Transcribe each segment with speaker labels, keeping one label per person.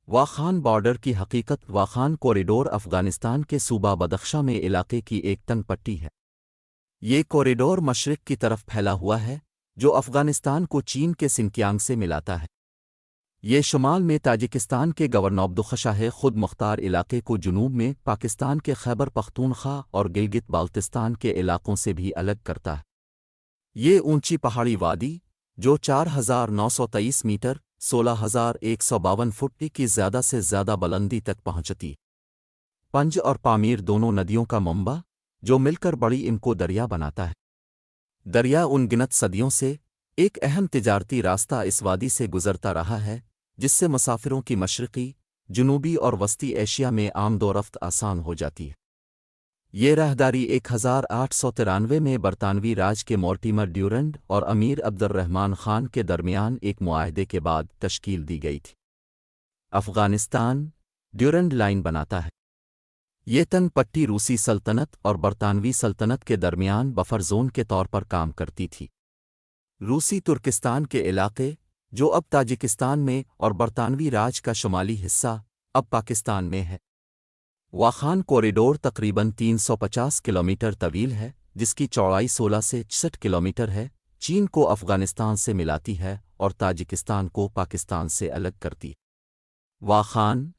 Speaker 1: Wakhan border کی حقیقت Wakhan corridor Afghanistan کے صوبہ بدخشاں میں علاقے کی ایک تنگ پٹی ہے۔ یہ کوریڈور مشرق کی طرف پھیلا ہوا ہے جو افغانستان کو چین کے سنکیانگ سے ملاتا ہے۔ یہ شمال میں تاجکستان کے گورنوبدخشاہ خود مختار علاقے کو جنوب میں پاکستان کے خیبر پختونخوا اور گلگت بالتستان کے علاقوں سے بھی الگ کرتا ہے۔ یہ اونچی پہاڑی وادی جو 4923 میٹر 16,152 فٹ کی زیادہ سے زیادہ بلندی تک پہنچتی، پنج اور پامیر دونوں ندیوں کا منبع جو مل کر بڑی ان کو دریا بناتا ہے۔ دریا ان گنت صدیوں سے ایک اہم تجارتی راستہ اس وادی سے گزرتا رہا ہے جس سے مسافروں کی مشرقی، جنوبی اور وسطی ایشیا میں آمد و رفت آسان ہو جاتی ہے۔ یہ راہداری 1893 میں برطانوی راج کے مورٹیمر ڈیورنڈ اور امیر عبد الرحمن خان کے درمیان ایک معاہدے کے بعد تشکیل دی گئی تھی۔ افغانستان ڈیورنڈ لائن بناتا ہے۔ یہ تنگ پٹی روسی سلطنت اور برطانوی سلطنت کے درمیان بفر زون کے طور پر کام کرتی تھی۔ روسی ترکستان کے علاقے جو اب تاجکستان میں اور برطانوی راج کا شمالی حصہ اب پاکستان میں ہے۔ واخان کوریڈور تقریباً 350 کلومیٹر طویل ہے جس کی چوڑائی 16 سے 66 کلومیٹر ہے، چین کو افغانستان سے ملاتی ہے اور تاجکستان کو پاکستان سے الگ کرتی۔ واخان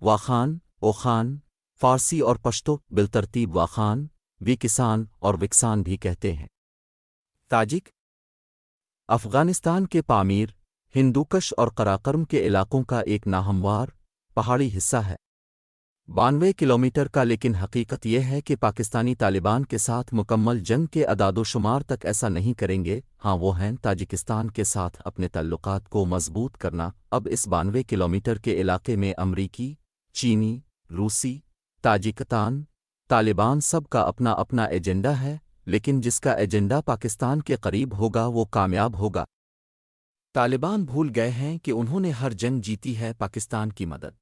Speaker 1: واخان اوخان فارسی اور پشتو بالترتیب واخان، ویکسان اور وکسان بھی کہتے ہیں۔ تاجک افغانستان کے پامیر، ہندوکش اور قراقرم کے علاقوں کا ایک ناہموار پہاڑی حصہ ہے، 92 کلومیٹر کا، لیکن حقیقت یہ ہے کہ پاکستانی طالبان کے ساتھ مکمل جنگ کے اعداد و شمار تک ایسا نہیں کریں گے۔ ہاں وہ ہیں تاجکستان کے ساتھ اپنے تعلقات کو مضبوط کرنا۔ اب اس 92 کلومیٹر کے علاقے میں امریکی، چینی، روسی، تاجکستان، طالبان سب کا اپنا اپنا ایجنڈا ہے، لیکن جس کا ایجنڈا پاکستان کے قریب ہوگا وہ کامیاب ہوگا۔ طالبان بھول گئے ہیں کہ انہوں نے ہر جنگ جیتی ہے پاکستان کی مدد